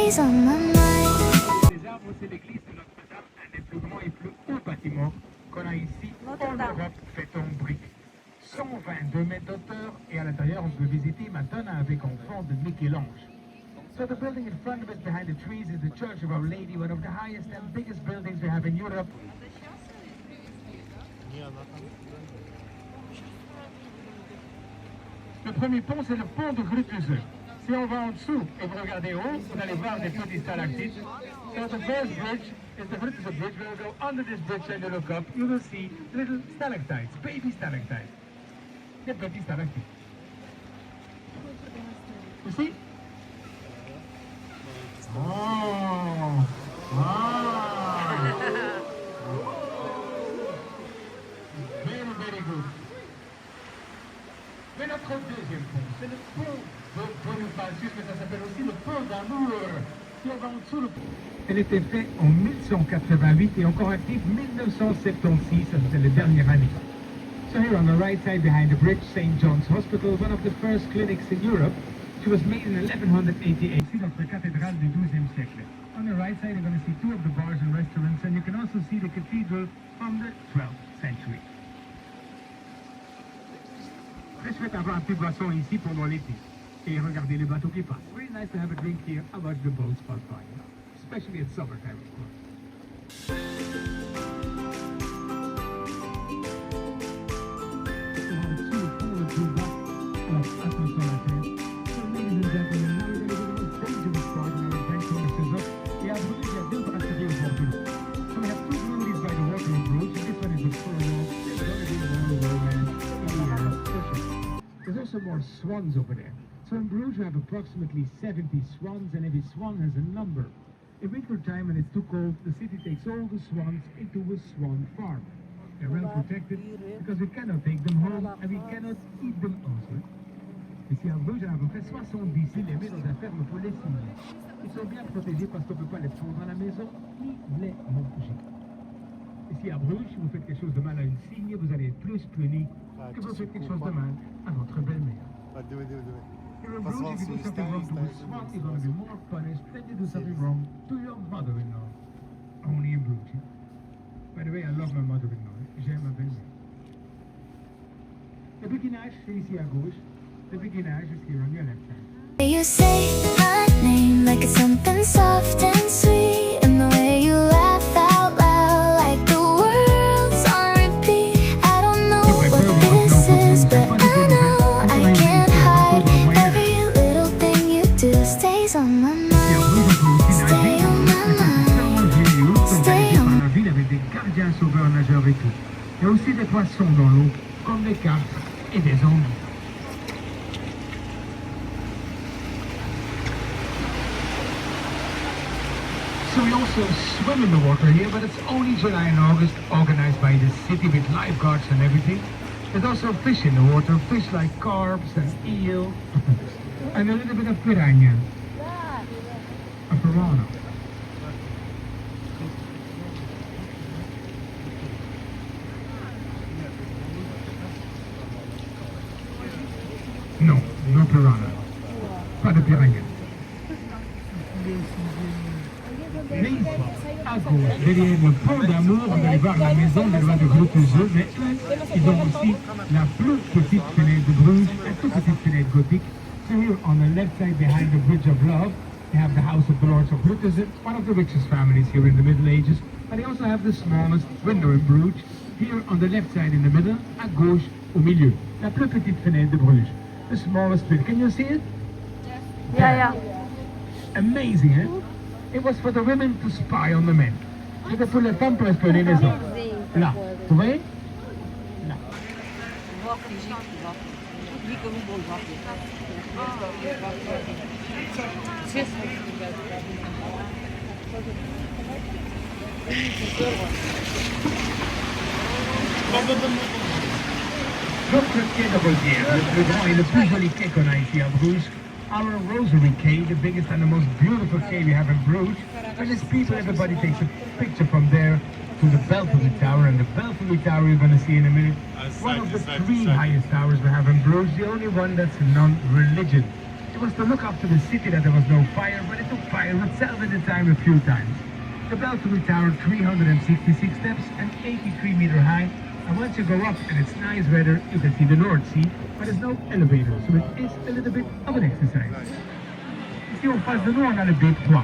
stays on my mind. Les arbres, c'est l'église de Notre-Dame, un des plus grands et plus hauts bâtiments qu'on a ici en Europe, fait en briques. 122 mètres d'auteur et à l'intérieur on peut visiter Madonna avec enfant de Michel-Ange. So the building in front of us behind the trees is the Church of Our Lady, one of the highest and biggest buildings we have in Europe. Le premier pont, c'est le pont de Brugge. Si on va en dessous et vous regardez haut, vous allez voir des petits stalactites. So the first bridge is the Brugge Bridge. We'll go under this bridge and you look up, you will see little stalactites, baby stalactites. Des petits stalactites. You see? Oh! Wow! Very, very good. Mais notre deuxième pont, c'est le pont de Bonifacius, mais ça s'appelle aussi le pont d'amour. Si on va en dessous, le pont. Elle était faite en 1188 et encore active 1976, ça c'était la dernière année. So here on the right side behind the bridge, St. John's Hospital, one of the first clinics in Europe. She was made in 1188. Ici notre cathédrale du XIIe siècle. On the right side, you're going to see two of the bars and restaurants, and you can also see the cathedral from the 12th century. Très chouette avoir un petit boisson ici pendant l'été et regarder les bateaux qui passent. Very nice to have a drink here and watch the boats pass by, especially at summertime, of course. There's also more swans over there. So in Brugge we have approximately 70 swans, and every swan has a number. In winter time, when it's too cold, the city takes all the swans into a swan farm. They're well protected because we cannot take them home and we cannot eat them also. Ici à Brugge, on a à peu près 70 élevés dans la ferme pour les cygnes. Ils sont bien protégés parce qu'on ne peut pas les prendre à la maison ni les manger. Ici à Brugge, si vous faites quelque chose de mal à une cygne, vous allez être plus puni que vous faites quelque chose de mal à votre belle-mère. Here in Brugge, if you do something wrong to a swan, you're going to be more punished than you do something wrong to your mother-in-law. Only in Brugge. By the way, I love my mother-in-law. J'aime ma belle-mère. Le béguinage, c'est ici à gauche. The beginnage is here on your left hand. You say my name like it's something soft and sweet, and the way you laugh out loud like the world's on repeat. I don't know what this is, but I know I can't hide. Every little thing you do stays on my mind. Stay on my mind. Stay on my mind. La ville avec des gardiens sauveurs nageurs et tout. Il y a aussi des poissons dans l'eau, comme des carpes et des anguilles. So we also swim in the water here, but it's only July and August, organized by the city with lifeguards and everything. There's also fish in the water, fish like carps and eel, and a little bit of piranha, a piranha. No, no piranha, pas de piranha. Mais ici, à gauche, derrière le pont d'amour, on va voir la maison des lois de Brugge, mais ils ont aussi la plus petite fenêtre de Brugge, la toute petite fenêtre gothique. So here on the left side behind the Bridge of Love, they have the house of the Lords of Brugge, one of the richest families here in the Middle Ages, but they also have the smallest window in Brugge, here on the left side in the middle, à gauche, au milieu, la plus petite fenêtre de Brugge. The smallest window. Can you see it? Yeah. Amazing, eh? It was for the women to spy on the men. C'était pour les femmes pour espionner les hommes. Là, vous voyez? Là. Notre quai de Rosière, le plus grand et le plus joli quai qu'on a ici à Brugge. Our Rosary Quay, the biggest and the most beautiful quay we have in Brugge. When there's people, everybody takes a picture from there to the Belfry Tower, and the Belfry Tower you're going to see in a minute. One of the three highest towers we have in Brugge, the only one that's non-religion. It was to look after the city that there was no fire, but it took fire itself at the time a few times. The Belfry Tower, 366 steps and 83-meter high. And once you go up and it's nice weather, you can see the North Sea, but there's no elevator, so it is a little bit of an exercise. Ici, en face de nous, on a le B3.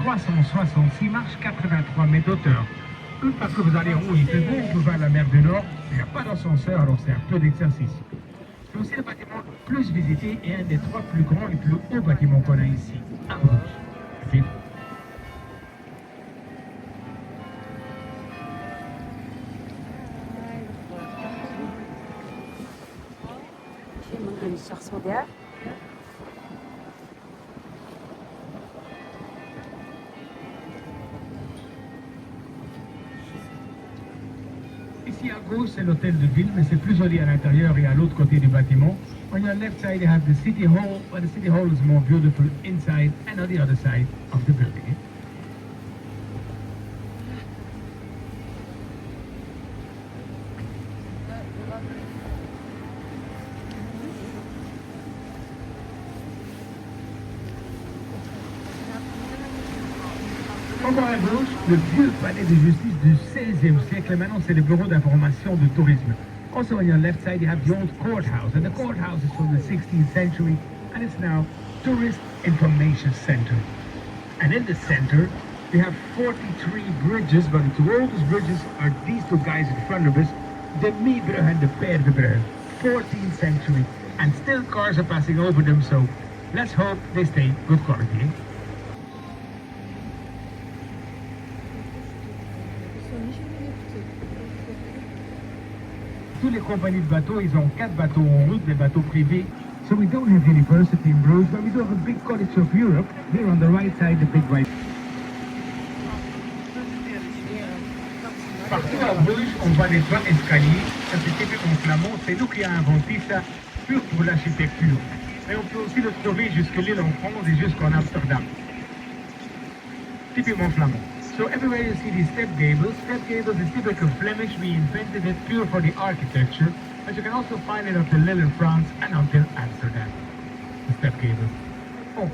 366 marches, 83 mètres d'auteur. Une fois que vous allez en haut, il fait beau, on peut voir la mer du Nord. Il n'y a pas d'ascenseur, alors c'est un peu d'exercice. C'est aussi le bâtiment le plus visité et un des 3 plus grands et plus hauts bâtiments qu'on a ici, à Bruges. Merci. Ici à gauche, c'est l'hôtel de ville, mais c'est plus joli à l'intérieur et à l'autre côté du bâtiment. On your left side, you have the city hall, but the city hall is more beautiful inside and on the other side of the building. Encore à gauche, le vieux palais de justice du XVIe siècle. Maintenant, c'est le bureau d'information de tourisme. Also on your left side, you have the old courthouse. And the courthouse is from the 16th century, and it's now Tourist Information Center. And in the center, we have 43 bridges, but the two oldest bridges are these two guys in front of us, the Brugge and the Brugge, 14th century. And still cars are passing over them, so let's hope they stay good quality. Tous les compagnies de bateaux, ils ont 4 bateaux en route, des bateaux privés. So we don't have university in Bruges, but we do have a big college of Europe. Here on the right side, the big white. Partout à Bruges, on voit des toits escaliers. Ça, c'est typiquement flamand. C'est nous qui avons inventé ça, pur pour l'architecture. Mais on peut aussi le trouver jusque l'île en France et jusqu'en Amsterdam. Typiquement flamand. So everywhere you see these step gables is typical Flemish. We invented it pure for the architecture, but you can also find it up to Lille in France and until Amsterdam. The step gable. Oh,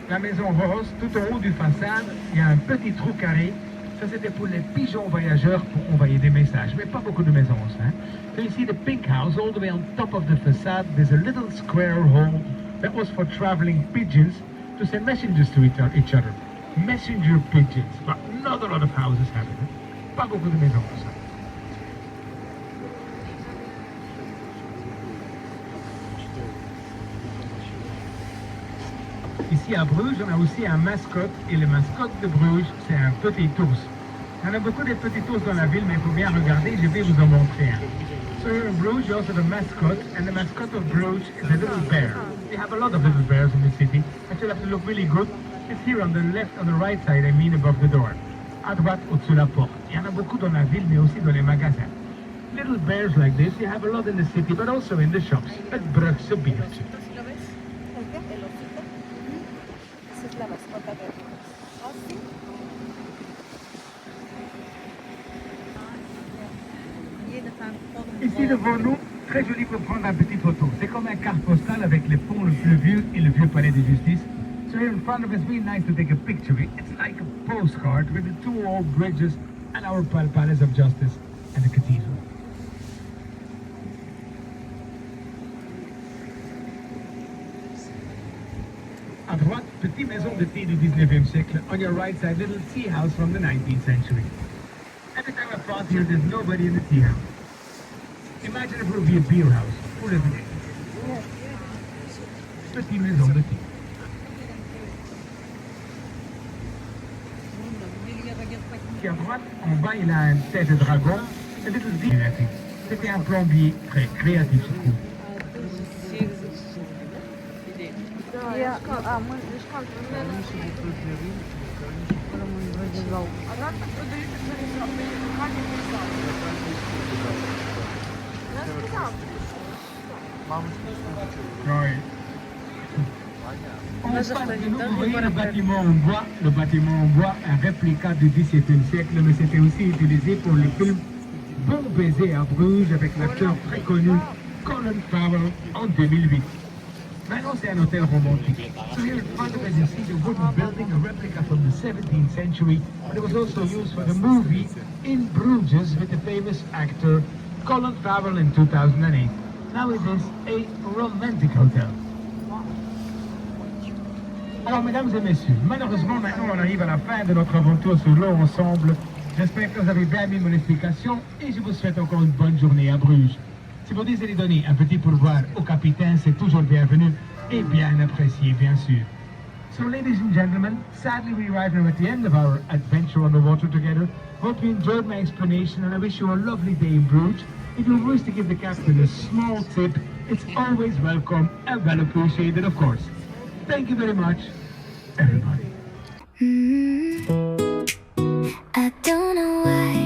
la maison rose, tout en haut du façade, il y a un petit trou carré. Ça c'était pour les pigeons voyageurs pour envoyer des messages, mais pas beaucoup de maisons. Hein? So you see the pink house all the way on top of the facade. There's a little square hole that was for traveling pigeons to send messages to each other. Messenger pigeons, but not a lot of houses have it. Pas beaucoup de maisons pour ça. Ici à Bruges, on a aussi un mascotte, et le mascotte de Bruges, c'est un petit ours. Il y en a beaucoup de petits ours dans la ville, mais il faut bien regarder, je vais vous en montrer un. So here in Bruges, you also have a mascot, and the mascot of Bruges is a little bear. We have a lot of little bears in the city, but you'll have to look really good. It's here on the left, on the right side, I mean above the door. À droite, au-dessus de la porte. Il y en a beaucoup dans la ville, mais aussi dans les magasins. Little bears like this, you have a lot in the city, but also in the shops. Het Brugse biertje. Ici devant nous, très joli pour prendre un petit photo. C'est comme un carte postale avec les ponts le plus vieux et le vieux palais de justice. So here in front of us, really nice to take a picture. It's like a postcard with the two old bridges and our Palace of Justice and the cathedral. À droite, petite maison de thé du 19e siècle. On your right side, little tea house from the 19th century. Every time I pass here, there's nobody in the tea house. Imagine if it would be a beer house. Who lives in it? Petite maison de thé. Ici à droite, en bas, il a une tête de dragon. C'est little deep. C'était un plombier très créatif, je trouve. Oui. On passe de nous, vous voyez le bâtiment en bois, un réplica du XVIIe siècle, mais c'était aussi utilisé pour le film Bon baiser à Bruges avec l'acteur très connu Colin Farrell en 2008. Maintenant, c'est un hôtel romantique. So here in front of us, you see the wooden building, a replica from the 17th century, but it was also used for the movie in Brugge with the famous actor Colin Farrell in 2008. Now it is a romantic hotel. Alors, mesdames et messieurs, malheureusement, maintenant, on arrive à la fin de notre aventure sur l'eau ensemble. J'espère que vous avez bien aimé mon explication et je vous souhaite encore une bonne journée à Bruges. Si vous désirez donner un petit pourboire au capitaine, c'est toujours bienvenu et bien apprécié, bien sûr. So, ladies and gentlemen, sadly we arrive now at the end of our adventure on the water together. Hope you enjoyed my explanation and I wish you a lovely day in Bruges. If you wish to give the captain a small tip, it's always welcome and well appreciated, of course. Thank you very much, everybody. I don't know why